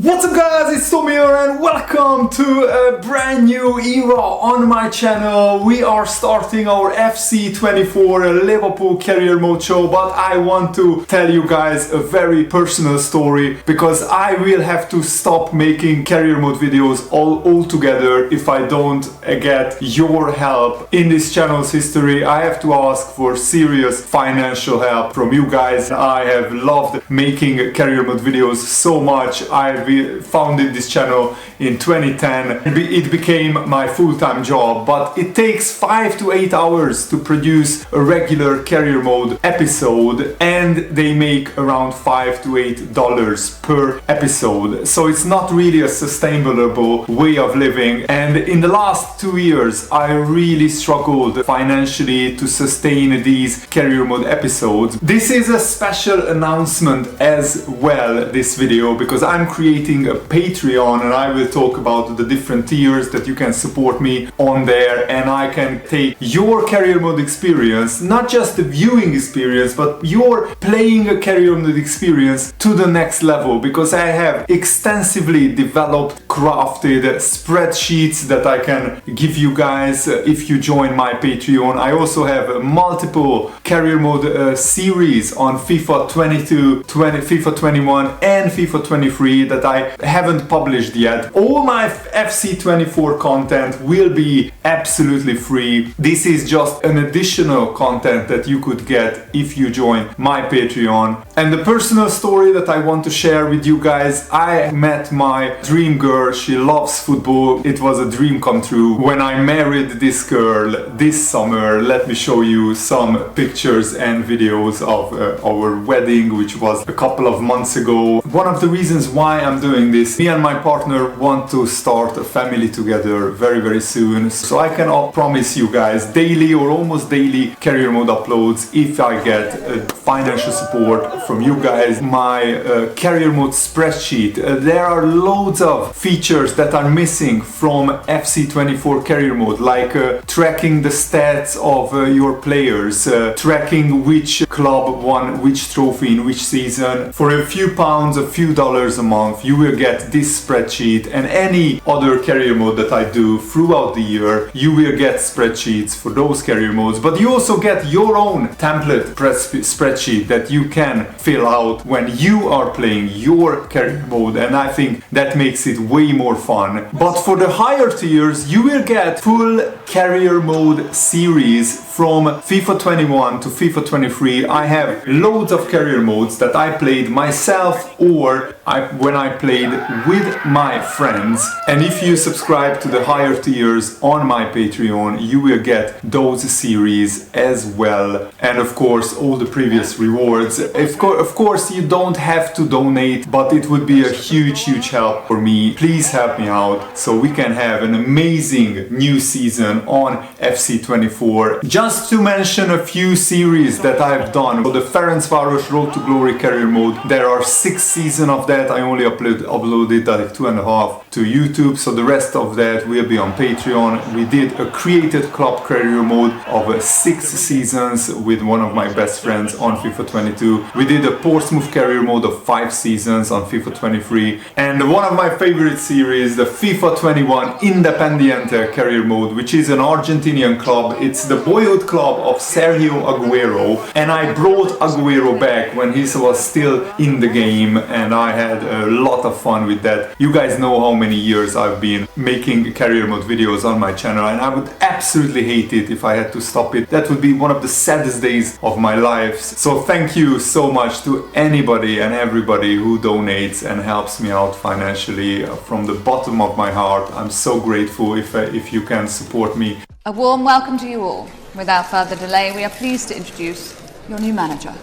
What's up guys, it's Tom here and welcome to a brand new era on my channel. We are starting our FC24 Liverpool career mode show, but I want to tell you guys a very personal story because I will have to stop making career mode videos altogether if I don't get your help. In this channel's history, I have to ask for serious financial help from you guys. I have loved making career mode videos so much. I founded this channel in 2010. It became my full-time job, but it takes 5 to 8 hours to produce a regular career mode episode, and they make around $5 to $8 per episode. So it's not really a sustainable way of living. And in the last 2 years, I really struggled financially to sustain these career mode episodes. This is a special announcement as well, this video, because I'm creating a Patreon and I will talk about the different tiers that you can support me on there, and I can take your career mode experience, not just the viewing experience, but your playing a career mode experience to the next level, because I have extensively developed, crafted spreadsheets that I can give you guys if you join my Patreon. I also have multiple career mode series on FIFA 22, FIFA 21 and FIFA 23 that I haven't published yet. All my FC24 content will be absolutely free. This is just an additional content that you could get if you join my Patreon. And the personal story that I want to share with you guys, I met my dream girl. She loves football. It was a dream come true when I married this girl this summer. Let me show you some pictures and videos of our wedding, which was a couple of months ago. One of the reasons why I'm doing this, me and my partner want to start a family together very soon, so I can promise you guys daily or almost daily career mode uploads if I get financial support from you guys. My career mode spreadsheet, there are loads of features that are missing from FC24 career mode, like tracking the stats of your players, tracking which club won which trophy in which season. For a few pounds, a few dollars a month, you will get this spreadsheet, and any other career mode that I do throughout the year, you will get spreadsheets for those career modes. But you also get your own template spreadsheet that you can fill out when you are playing your career mode, and I think that makes it way more fun. But for the higher tiers, you will get full career mode series from FIFA 21 to FIFA 23. I have loads of career modes that I played myself or when I played with my friends. And if you subscribe to the higher tiers on my Patreon, you will get those series as well. And of course, all the previous rewards. Of course, you don't have to donate, but it would be a huge help for me. Please help me out so we can have an amazing new season on FC24. Just to mention a few series that I've done. For the Ferencváros Road to Glory career mode, there are 6 seasons of that. I only uploaded like 2.5 to YouTube, so the rest of that will be on Patreon. We did a created club career mode of 6 seasons with one of my best friends on FIFA 22. We did a Portsmouth career mode of 5 seasons on FIFA 23, and one of my favorite series, the FIFA 21 Independiente career mode, which is an Argentinian club. It's the boyhood club of Sergio Aguero, and I brought Aguero back when he was still in the game, and I had a lot of fun with that. You guys know how many years I've been making career mode videos on my channel, and I would absolutely hate it if I had to stop it. That would be one of the saddest days of my life. So thank you so much to anybody and everybody who donates and helps me out financially from the bottom of my heart. I'm so grateful if you can support me. A warm welcome to you all. Without further delay, we are pleased to introduce your new manager.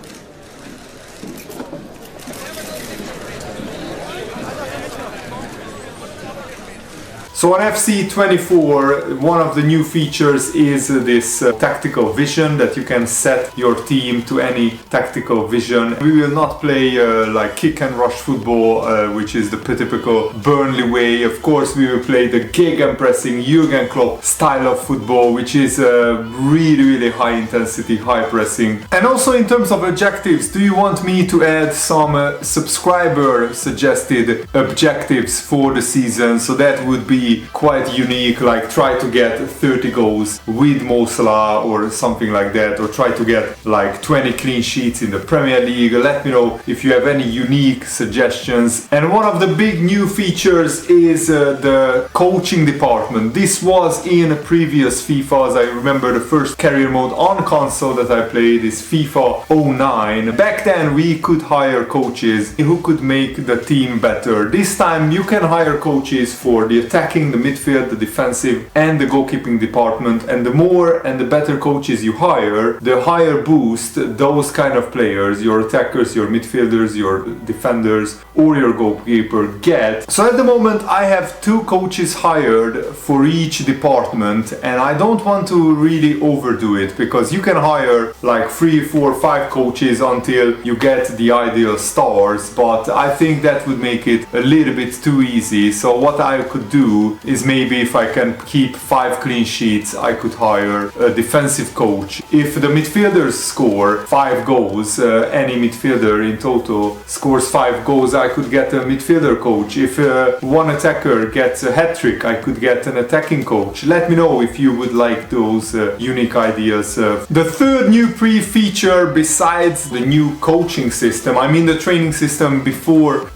So on FC24, one of the new features is this tactical vision, that you can set your team to any tactical vision. We will not play like kick and rush football, which is the typical Burnley way. Of course, we will play the gegenpressing Jurgen Klopp style of football, which is really high intensity, high pressing. And also in terms of objectives, do you want me to add some subscriber suggested objectives for the season? So that would be quite unique, like try to get 30 goals with Mo Salah or something like that, or try to get like 20 clean sheets in the Premier League. Let me know if you have any unique suggestions. And one of the big new features is the coaching department. This was in previous FIFAs. I remember the first career mode on console that I played is FIFA 09. Back then we could hire coaches who could make the team better. This time you can hire coaches for the attacking, the midfield, the defensive and the goalkeeping department, and the more and the better coaches you hire, the higher boost those kind of players, your attackers, your midfielders, your defenders or your goalkeeper get. So at the moment I have 2 coaches hired for each department, and I don't want to really overdo it, because you can hire like 3, 4, 5 coaches until you get the ideal stars, but I think that would make it a little bit too easy. So what I could do is, maybe if I can keep 5 clean sheets, I could hire a defensive coach. If the midfielders score 5 goals, any midfielder in total scores 5 goals, I could get a midfielder coach. If one attacker gets a hat-trick, I could get an attacking coach. Let me know if you would like those unique ideas. The third new pre-feature, besides the new coaching system, I mean the training system before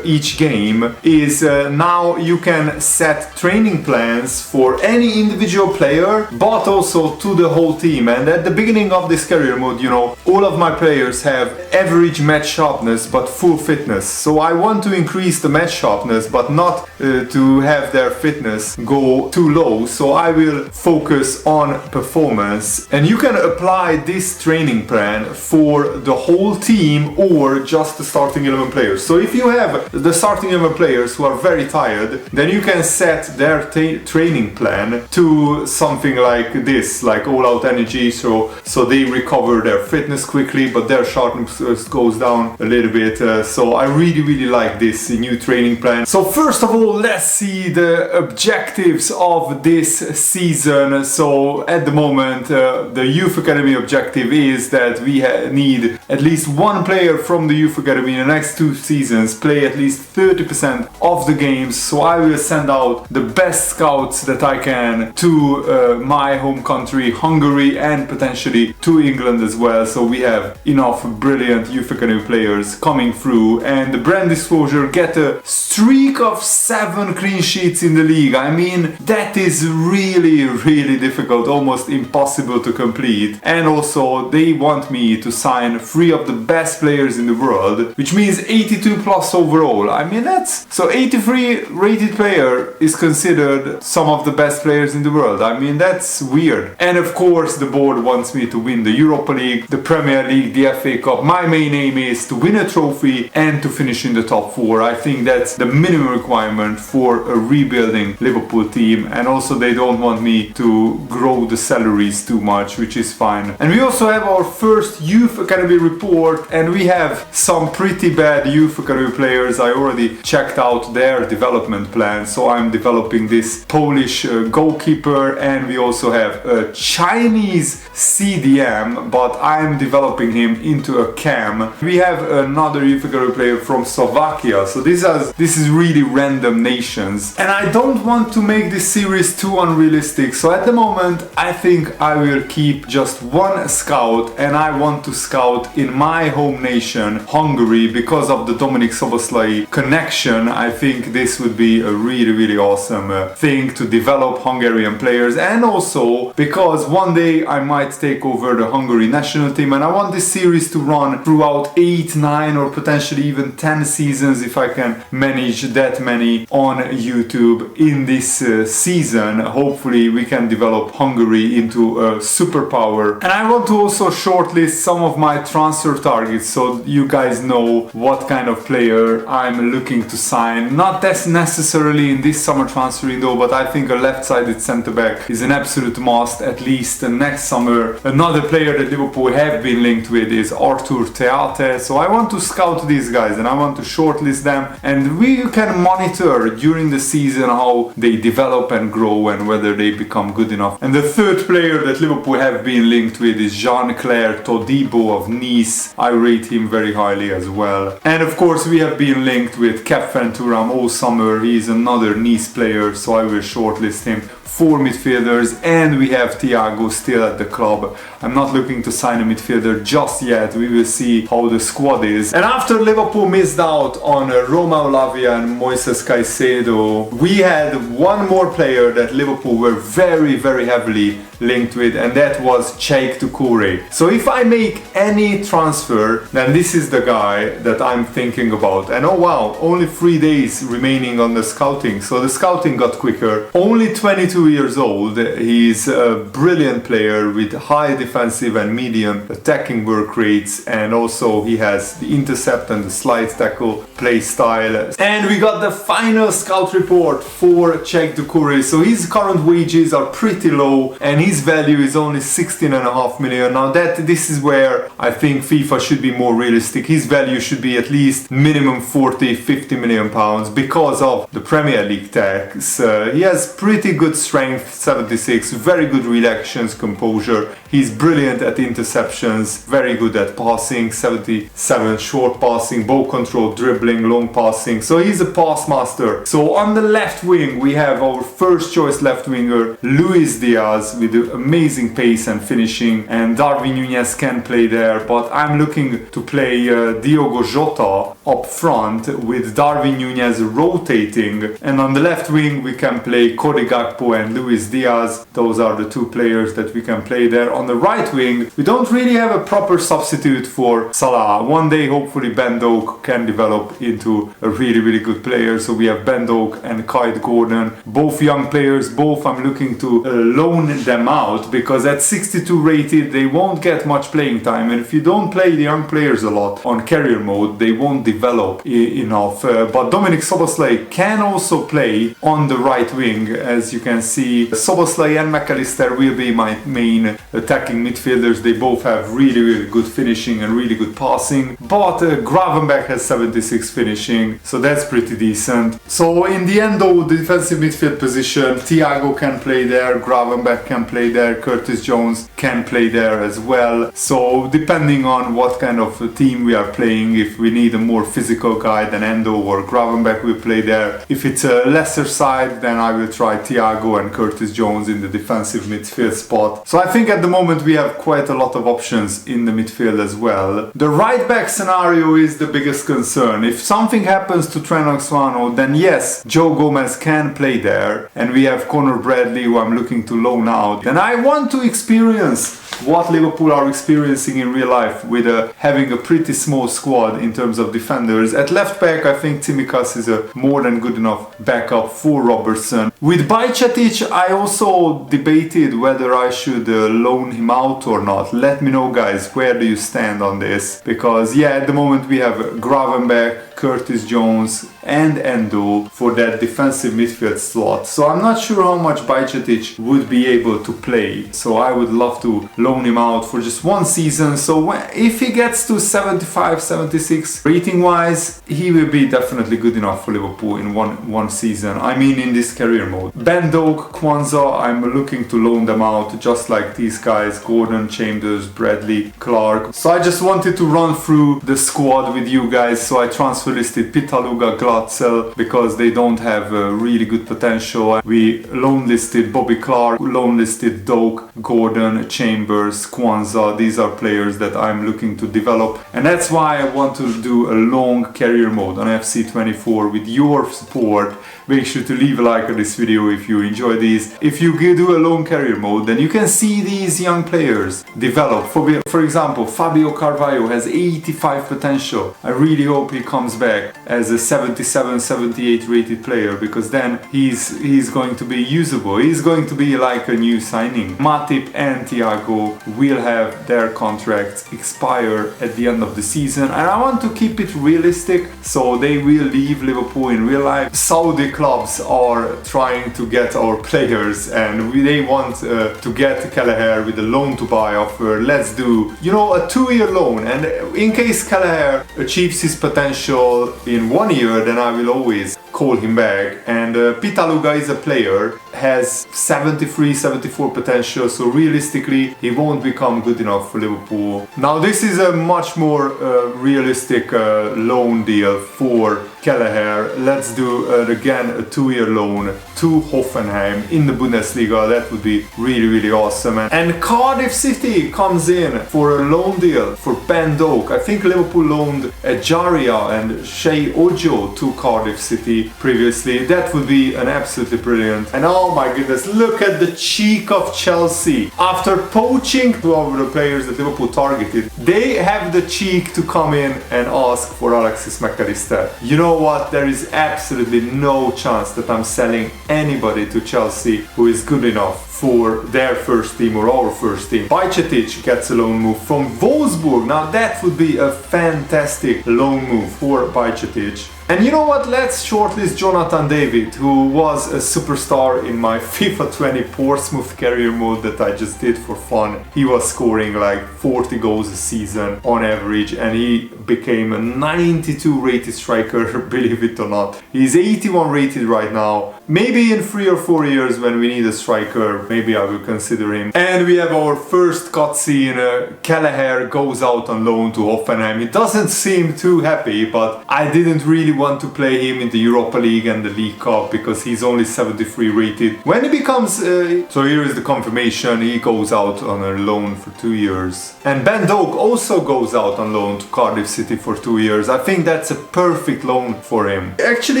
each game, is now you can set training plans for any individual player, but also to the whole team. And at the beginning of this career mode, you know, all of my players have average match sharpness but full fitness. So I want to increase the match sharpness, but not to have their fitness go too low. So I will focus on performance. And you can apply this training plan for the whole team or just the starting 11 players. So if you have the starting 11 players who are very tired, then you can set their training plan to something like this, like all out energy, so they recover their fitness quickly, but their sharpness goes down a little bit. So I really like this new training plan. So first of all, let's see the objectives of this season. So at the moment, the Youth Academy objective is that we need at least 1 player from the Youth Academy in the next 2 seasons play at least 30% of the games. So I will send out the best scouts that I can to my home country, Hungary, and potentially to England as well. So we have enough brilliant Youth Academy players coming through. And the brand disclosure, get a streak of 7 clean sheets in the league. I mean, that is really difficult, almost impossible to complete. And also they want me to sign 3 of the best players in the world, which means 82 plus overall. I mean, that's so 83 rated player is considered some of the best players in the world. I mean, that's weird. And of course the board wants me to win the Europa League, the Premier League, the FA Cup. My main aim is to win a trophy and to finish in the top 4. I think that's the minimum requirement for a rebuilding Liverpool team. And also they don't want me to grow the salaries too much, which is fine. And we also have our first Youth Academy report, and we have some pretty bad Youth Academy players. I already checked out their development plan. So I'm developing this Polish goalkeeper, and we also have a Chinese CDM, but I'm developing him into a cam. We have another Youth Academy player from Slovakia. So this is really random nations, and I don't want to make this series too unrealistic. So at the moment I think I will keep just 1 scout, and I want to scout in my home nation, Hungary, because of the Dominik Szoboszlai connection. I think this would be a really awesome thing to develop Hungarian players, and also because one day I might take over the Hungary national team, and I want this series to run throughout 8, 9 or potentially even 10 seasons if I can manage that many on YouTube in this season. Hopefully we can develop Hungary into a superpower. And I want to also shortlist some of my transfer targets, so you guys know what kind of player I'm looking to sign. Not as necessarily in this summer transfer window, but I think a left-sided centre-back is an absolute must, at least next summer. Another player that Liverpool have been linked with is Arthur Theate, so I want to scout these guys and I want to shortlist them, and we can monitor during the season how they develop and grow and whether they become good enough. And the third player that Liverpool have been linked with is Jean-Claire Todibo of Nice. I rate him very highly as well. And of course we have been linked with Captain Thuram all summer. He is another Nice player, so I will shortlist him. 4 midfielders, and we have Thiago still at the club. I'm not looking to sign a midfielder just yet. We will see how the squad is. And after Liverpool missed out on Romeo Lavia and Moises Caicedo, we had one more player that Liverpool were very heavily linked with, and that was Cheick Doucouré. So if I make any transfer, then this is the guy that I'm thinking about. And oh wow, only 3 days remaining on the scouting, so the scouting got quicker. Only 22 years old. He's a brilliant player with high defensive and medium attacking work rates, and also he has the intercept and the slide tackle play style. And we got the final scout report for Cheick Doucouré. So his current wages are pretty low and his value is only 16.5 million. Now this is where I think FIFA should be more realistic. His value should be at least minimum 40-50 million pounds because of the Premier League tax. He has pretty good strength, 76, very good reactions, composure. He's brilliant at interceptions, very good at passing, 77 short passing, ball control, dribbling, long passing. So he's a pass master. So on the left wing we have our first choice left winger Luis Diaz with amazing pace and finishing, and Darwin Núñez can play there, but I'm looking to play Diogo Jota up front with Darwin Núñez rotating, and on the left wing we can play Cody Gakpo and Luis Diaz. Those are the two players that we can play there. On the right wing we don't really have a proper substitute for Salah. One day hopefully Ben Doak can develop into a really good player, so we have Ben Doak and Kyle Gordon, both young players. Both I'm looking to loan them out because at 62 rated they won't get much playing time, and if you don't play the young players a lot on career mode they won't develop enough. But Dominic Szoboszlai can also play on the right wing. As you can see, Szoboszlai and McAllister will be my main attacking midfielders. They both have really good finishing and really good passing, but Gravenberch has 76 finishing, so that's pretty decent. So in the end though, the defensive midfield position, Thiago can play there, Gravenberch can play there, Curtis Jones can play there as well. So depending on what kind of team we are playing, if we need a more physical guy, then Endo or Gravenberch will play there. If it's a lesser side, then I will try Thiago and Curtis Jones in the defensive midfield spot. So I think at the moment we have quite a lot of options in the midfield as well. The right back scenario is the biggest concern. If something happens to Trent Alexander-Arnold, then yes, Joe Gomez can play there, and we have Conor Bradley who I'm looking to loan out. And I want to experience what Liverpool are experiencing in real life with having a pretty small squad in terms of defenders. At left back I think Tsimikas is a more than good enough backup for Robertson. With Bajcetic I also debated whether I should loan him out or not. Let me know guys, where do you stand on this? Because yeah, at the moment we have Gravenberch, Curtis Jones and Endo for that defensive midfield slot. So I'm not sure how much Bajcetic would be able to play. So I would love to loan him out for just one season. So if he gets to 75, 76 rating wise, he will be definitely good enough for Liverpool in one season. I mean in this career mode. Ben Doak, Kwanzaa, I'm looking to loan them out just like these guys, Gordon, Chambers, Bradley, Clark. So I just wanted to run through the squad with you guys. So I transfer listed Pitaluga, Glatzel because they don't have really good potential. We loan listed Bobby Clark, loan listed Doak, Gordon, Chambers, Kwanzaa. These are players that I'm looking to develop, and that's why I want to do a long career mode on FC24 with your support. Make sure to leave a like on this video if you enjoy these. If you do a long career mode, then you can see these young players develop. For example, Fabio Carvalho has 85 potential. I really hope he comes back as a 77, 78 rated player, because then he's going to be usable. He's going to be like a new signing. Matip and Thiago will have their contracts expire at the end of the season, and I want to keep it realistic, so they will leave Liverpool in real life. Saudi clubs are trying to get our players, and they want to get Kelleher with a loan to buy offer. Let's do, you know, a 2-year loan, and in case Kelleher achieves his potential in 1 year, then I will always call him back. And Pitaluga is a player, has 73, 74 potential, so realistically he won't become good enough for Liverpool. Now this is a much more realistic loan deal for Kelleher. Let's do again a 2-year loan to Hoffenheim in the Bundesliga. That would be really, really awesome. And Cardiff City comes in for a loan deal for Ben Doak. I think Liverpool loaned Ejaria and Shea Ojo to Cardiff City previously. That would be an absolutely brilliant. And oh my goodness, look at the cheek of Chelsea. After poaching two of the players that Liverpool targeted, they have the cheek to come in and ask for Alexis McAllister. You know what? There is absolutely no chance that I'm selling anybody to Chelsea who is good enough for their first team or our first team. Bajcetic gets a loan move from Wolfsburg. Now that would be a fantastic loan move for Bajcetic. And you know what? Let's shortlist Jonathan David, who was a superstar in my FIFA 20 Portsmouth career mode that I just did for fun. He was scoring like 40 goals a season on average, and he became a 92 rated striker, believe it or not. He's 81 rated right now. Maybe in 3 or 4 years when we need a striker, maybe I will consider him. And we have our first cutscene. Kelleher goes out on loan to Hoffenheim. It doesn't seem too happy, but I didn't really want to play him in the Europa League and the League Cup because he's only 73 rated. When he becomes, so here is the confirmation, he goes out on a loan for 2 years. And Ben Doak also goes out on loan to Cardiff City for 2 years. I think that's a perfect loan for him. Actually,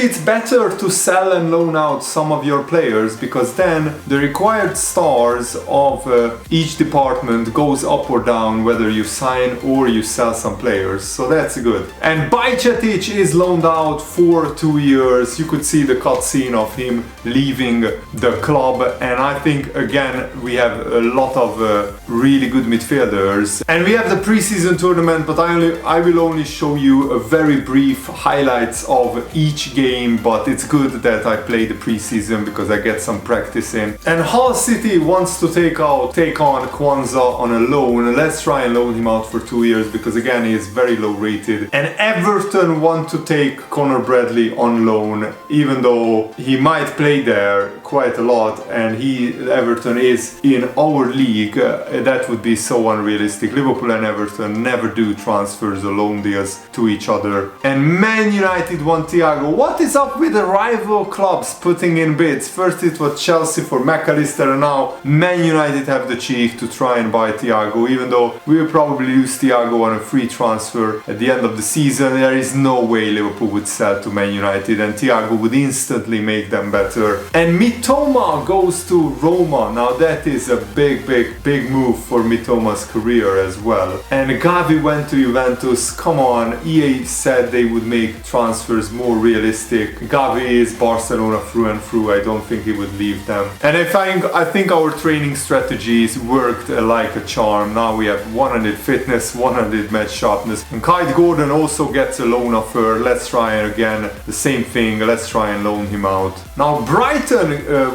it's better to sell and loan out some of your players, because then the required stars of each department goes up or down whether you sign or you sell some players, so that's good. And Bajcetic is loaned out for 2 years. You could see the cutscene of him leaving the club, and I think again we have a lot of really good midfielders. And we have the preseason tournament, but I will only show you a very brief highlights of each game, but it's good that I play the preseason because I get some practice in. And Hull City wants to take on Kwanzaa on a loan. Let's try and loan him out for 2 years because again he is very low rated. And Everton want to take Connor Bradley on loan, even though he might play there quite a lot, and Everton is in our league. That would be so unrealistic. Liverpool and Everton never do transfers or loan deals to each other. And Man United want Thiago. What is up with the rival clubs putting in bids? First it was Chelsea for McAllister, and now Man United have the cheek to try and buy Thiago, even though we will probably lose Thiago on a free transfer at the end of the season. There is no way Liverpool would sell to Man United, and Thiago would instantly make them better. And Mitoma goes to Roma. Now that is a big move for Mitoma's career as well. And Gavi went to Juventus. Come on, EA said they would make transfers more realistic. Gavi is Barcelona through and through. I don't think he would leave them. And I think our training strategies worked like a charm. Now we have 100 fitness, 100 match sharpness. And Kyle Gordon also gets a loan offer. Let's try and again the same thing. Let's try and loan him out. Now Brighton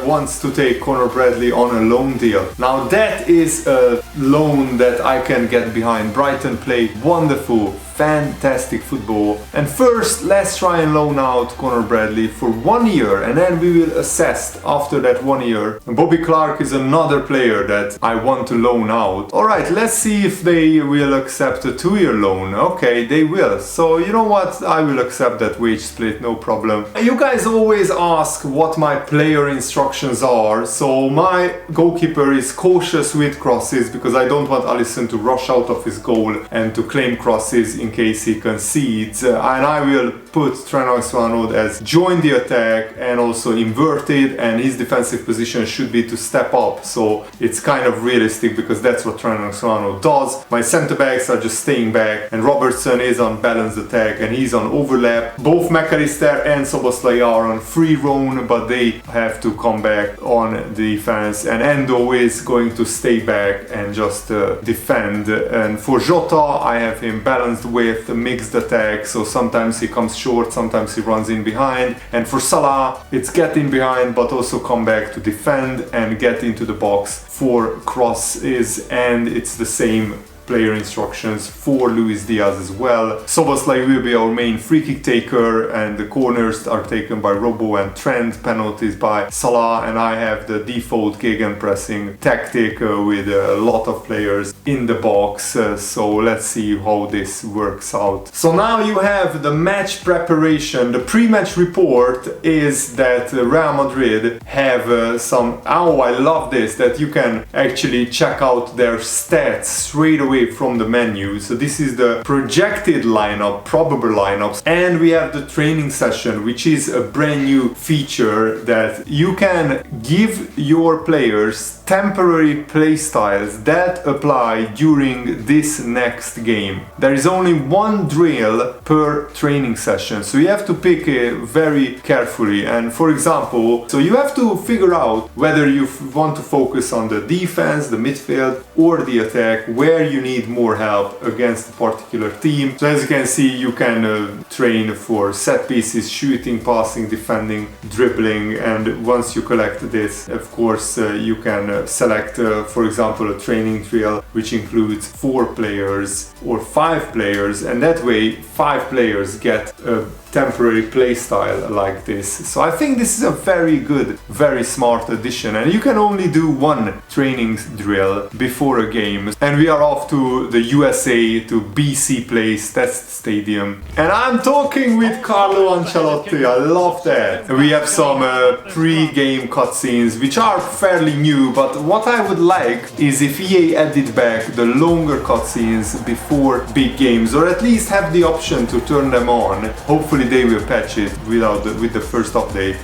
wants to take Connor Bradley on a loan deal. Now that is a loan that I can get behind. Brighton play wonderful, fantastic football. And first let's try and loan out Connor Bradley for 1 year, and then we will assess after that 1 year. And Bobby Clark is another player that I want to loan out. Alright, let's see if they will accept a 2-year loan. Okay, they will. So you know what, I will accept that wage split, no problem. You guys always ask what my player instructions are. So my goalkeeper is cautious with crosses because I don't want Alisson to rush out of his goal and to claim crosses in case he concedes. And I will put Trent Alexander-Arnold as join the attack and also inverted, and his defensive position should be to step up. So it's kind of realistic because that's what Trent Alexander-Arnold does. My center backs are just staying back, and Robertson is on balanced attack and he's on overlap. Both McAllister and Szoboszlai are on free roam, but they have to come back on defense, and Endo is going to stay back and just defend. And for Jota, I have him balanced with a mixed attack, so sometimes he comes short, sometimes he runs in behind. And for Salah, it's get in behind but also come back to defend and get into the box for crosses, and it's the same player instructions for Luis Diaz as well. Szoboszlai will be our main free kick taker, and the corners are taken by Robo and Trent, penalties by Salah, and I have the default gegenpressing tactic with a lot of players in the box. So let's see how this works out. So now you have the match preparation. The pre-match report is that Real Madrid have some, oh, I love this, that you can actually check out their stats straight away from the menu. So this is the projected lineup, probable lineups, and we have the training session, which is a brand new feature that you can give your players temporary play styles that apply during this next game. There is only one drill per training session, so you have to pick it very carefully. And for example, so you have to figure out whether you want to focus on the defense, the midfield, or the attack, where you need more help against a particular team. So as you can see, you can train for set pieces, shooting, passing, defending, dribbling, and once you collect this, of course, you can select, for example, a training drill which includes 4 players or 5 players, and that way 5 players get a temporary play style like this. So I think this is a very good, very smart addition, and you can only do one training drill before a game. And we are off to the USA, to BC Place Test Stadium, and I'm talking with Carlo Ancelotti. I love that. We have some pre-game cutscenes which are fairly new, but what I would like is if EA added back the longer cutscenes before big games, or at least have the option to turn them on. Hopefully they will patch it with the first update.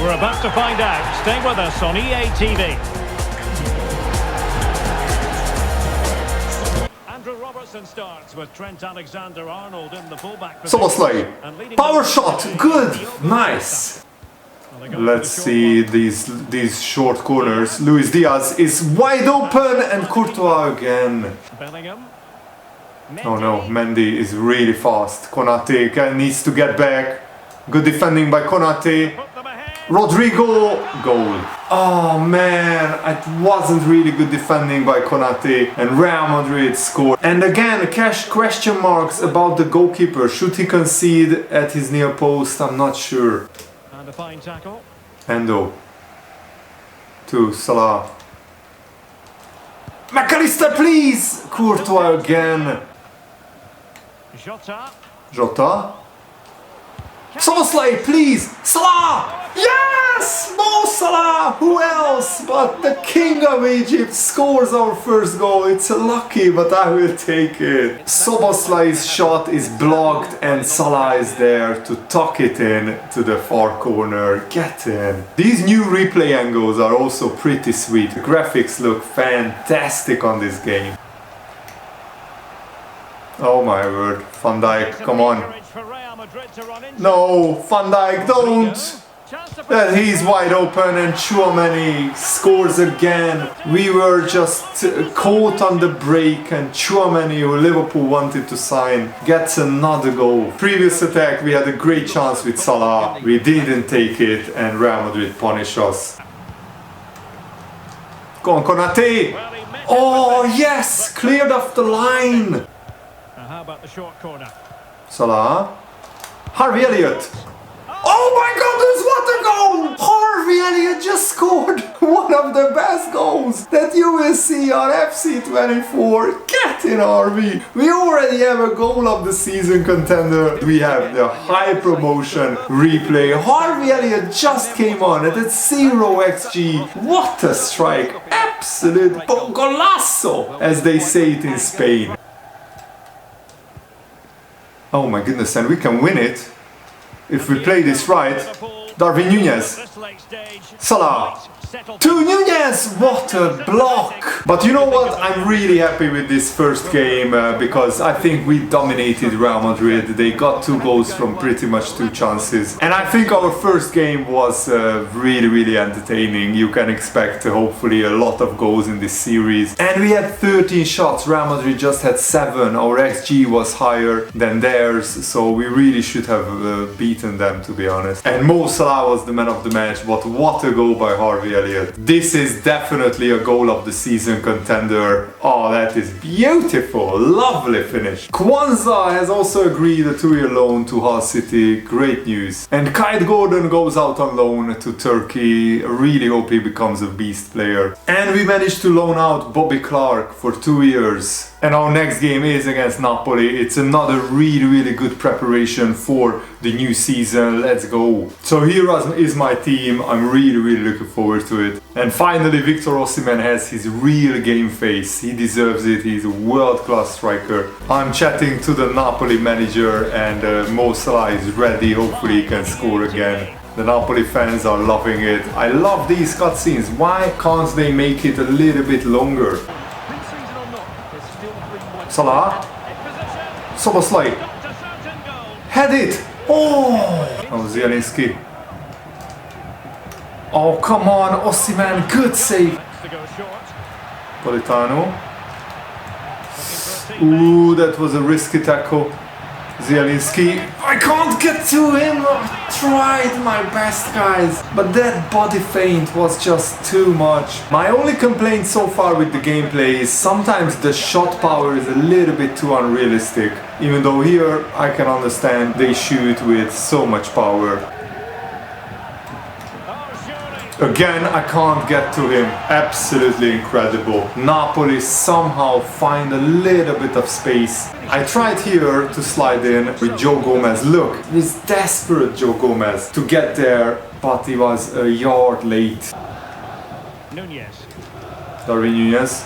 We're about to find out. Stay with us on EA TV. Andrew Robertson starts with Trent Alexander-Arnold in the fullback position. Szoboszlai, power shot, good, nice. Let's see these short corners. Luis Diaz is wide open, and Courtois again. Bellingham. Oh no, Mendy is really fast. Konate needs to get back. Good defending by Konate. Rodrigo, goal. Oh man, it wasn't really good defending by Konate, and Real Madrid scored. And again, question marks about the goalkeeper. Should he concede at his near post? I'm not sure. And a fine tackle. Endo to Salah. McAllister, please! Courtois again. Jota. Szoboszlai, please! Salah! Yes! Mo Salah! Who else but the king of Egypt scores our first goal. It's lucky, but I will take it. Szoboszlai's shot is blocked, and Salah is there to tuck it in to the far corner. Get in. These new replay angles are also pretty sweet. The graphics look fantastic on this game. Oh my word, Van Dijk, come on. No, Van Dijk, don't! He's wide open, and Tchouaméni scores again. We were just caught on the break, and Tchouaméni, who Liverpool wanted to sign, gets another goal. Previous attack, we had a great chance with Salah. We didn't take it, and Real Madrid punished us. Go on, Konate! Oh yes, cleared off the line. How about the short corner? Salah. Harvey Elliott. Oh my goodness, what a goal! Harvey Elliott just scored one of the best goals that you will see on FC24. Get in, Harvey! We already have a goal of the season contender. We have the high promotion replay. Harvey Elliott just came on at 0 XG. What a strike! Absolute golazo, as they say it in Spain. Oh my goodness, and we can win it if we play this right. Darwin Núñez. Salah. To Núñez! What a block! But you know what? I'm really happy with this first game because I think we dominated Real Madrid. They got 2 goals from pretty much 2 chances. And I think our first game was really entertaining. You can expect hopefully a lot of goals in this series. And we had 13 shots. Real Madrid just had 7. Our XG was higher than theirs. So we really should have beaten them, to be honest. And Mo Salah was the man of the match. But what a goal by Harvey Elliott. This is definitely a goal of the season contender. Oh, that is beautiful. Lovely finish. Kwanzaa has also agreed a 2-year loan to Hull City. Great news. And Kite Gordon goes out on loan to Turkey. Really hope he becomes a beast player. And we managed to loan out Bobby Clark for 2 years. And our next game is against Napoli. It's another really good preparation for the new season. Let's go. So here is my team. I'm really looking forward to it. And finally, Victor Osimhen has his real game face. He deserves it. He's a world-class striker. I'm chatting to the Napoli manager and Mo Salah is ready. Hopefully he can score again. The Napoli fans are loving it. I love these cutscenes. Why can't they make it a little bit longer? Salah. Soboslai. Had it. Oh, Zielinski. Oh, come on, Osimhen. Good save. Politano. Ooh, that was a risky tackle. Zielinski. I can't get to him. I tried my best, guys. But that body feint was just too much. My only complaint so far with the gameplay is sometimes the shot power is a little bit too unrealistic. Even though here I can understand they shoot with so much power. Again, I can't get to him. Absolutely incredible. Napoli somehow find a little bit of space. I tried here to slide in with Joe Gomez. Look, he's desperate, Joe Gomez, to get there, but he was a yard late. Núñez. Darwin Núñez.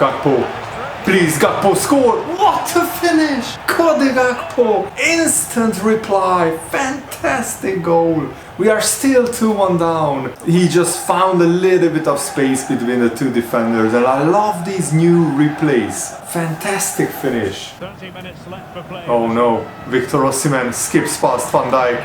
Gakpo. Please, Gakpo, score! What a finish! Cody Gakpo! Instant reply! Fantastic goal! We are still 2-1 down. He just found a little bit of space between the 2 defenders and I love these new replays. Fantastic finish. 30 minutes left for play. Oh no, Victor Osimhen skips past Van Dijk.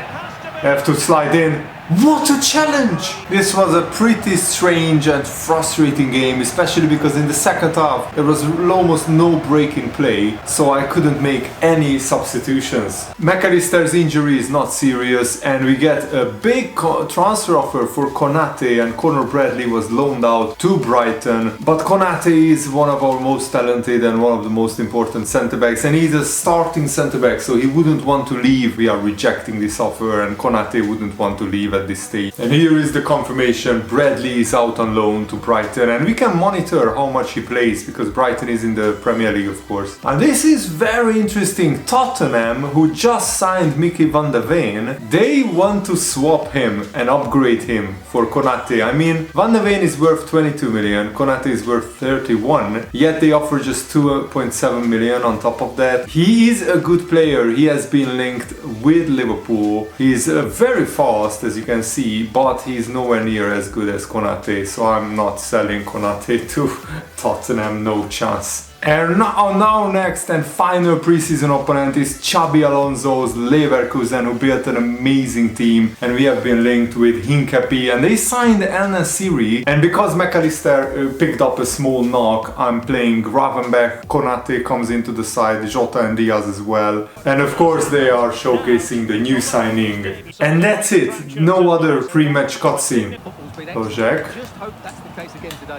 Have to slide in. What a challenge! This was a pretty strange and frustrating game, especially because in the second half there was almost no break in play, so I couldn't make any substitutions. McAllister's injury is not serious and we get a big transfer offer for Konate, and Conor Bradley was loaned out to Brighton. But Konate is one of our most talented and one of the most important centre-backs, and he's a starting centre-back, so he wouldn't want to leave. We are rejecting this offer and Konate wouldn't want to leave at this stage. And here is the confirmation. Bradley is out on loan to Brighton and we can monitor how much he plays because Brighton is in the Premier League, of course. And this is very interesting. Tottenham, who just signed Mickey van de Ven, they want to swap him and upgrade him for Konate. I mean, Van de Ven is worth 22 million, Konate is worth 31, yet they offer just 2.7 million on top of that. He is a good player. He has been linked with Liverpool. He's very fast, as you can see, but he's nowhere near as good as Konate, so I'm not selling Konate to Tottenham, no chance. And now next and final preseason opponent is Xabi Alonso's Leverkusen, who built an amazing team, and we have been linked with Hincapi, and they signed El Nassiri. And because McAllister picked up a small knock, I'm playing Gravenberch. Konate comes into the side, Jota and Diaz as well, and of course they are showcasing the new signing. And that's it, no other pre-match cutscene. Lojek.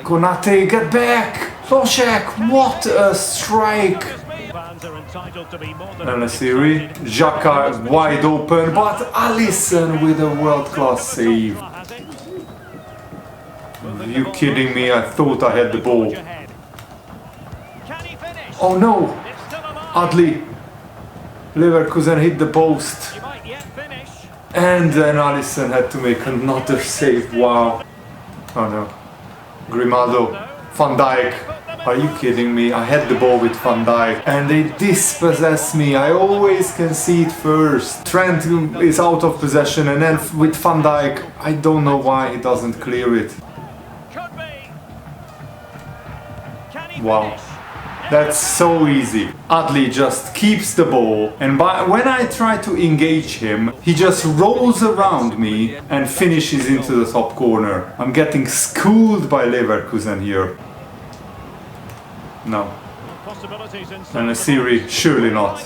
Konate, get back! Lojek, what a strike! El Nassiri, Xhaka wide open, but Alisson with a world-class save. Are you kidding me? I thought I had the ball. Oh no! Adli. Leverkusen hit the post. And then Alisson had to make another save. Wow. Oh no. Grimaldo. Van Dijk. Are you kidding me? I had the ball with Van Dijk and they dispossess me. I always concede first. Trent is out of possession and then with Van Dijk, I don't know why he doesn't clear it. Wow. That's so easy. Adli just keeps the ball and when I try to engage him, he just rolls around me and finishes into the top corner. I'm getting schooled by Leverkusen here. No. And a Siri, surely not.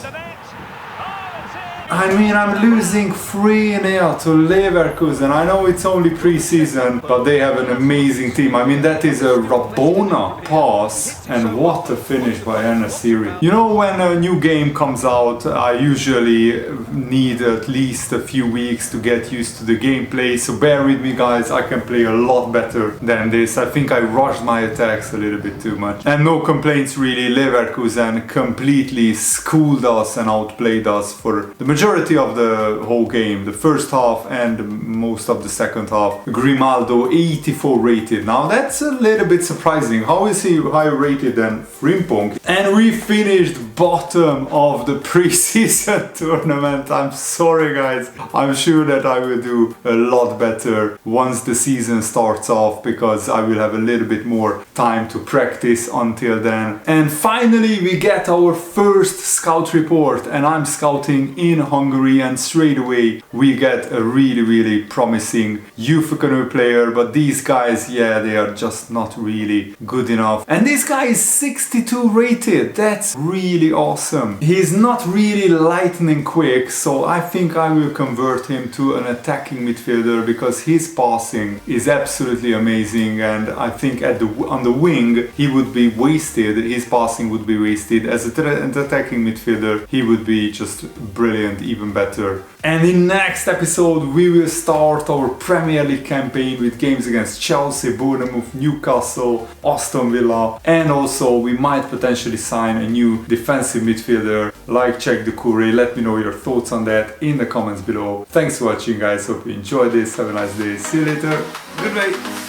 I mean, I'm losing 3-0 to Leverkusen. I know it's only pre-season, but they have an amazing team. I mean, that is a Rabona pass, and what a finish by Siri. You know, when a new game comes out, I usually need at least a few weeks to get used to the gameplay, so bear with me guys, I can play a lot better than this. I think I rushed my attacks a little bit too much. And no complaints really, Leverkusen completely schooled us and outplayed us for the majority of the whole game, the first half and most of the second half. Grimaldo 84 rated. Now that's a little bit surprising. How is he higher rated than Frimpong? And we finished bottom of the pre-season tournament. I'm sorry guys. I'm sure that I will do a lot better once the season starts off because I will have a little bit more time to practice until then. And finally we get our first scout report and I'm scouting in Hungary and straight away we get a really promising youth academy player, but these guys, yeah, they are just not really good enough. And this guy is 62 rated. That's really awesome. He's not really lightning quick, so I think I will convert him to an attacking midfielder because his passing is absolutely amazing, and I think on the wing he would be wasted. His passing would be wasted. As an attacking midfielder he would be just brilliant, even better. And in next episode we will start our Premier League campaign with games against Chelsea, Bournemouth, Newcastle, Aston Villa, and also we might potentially sign a new defensive midfielder like Check the Curry. Let me know your thoughts on that in the comments below. Thanks for watching guys, hope you enjoyed this, have a nice day, see you later, goodbye.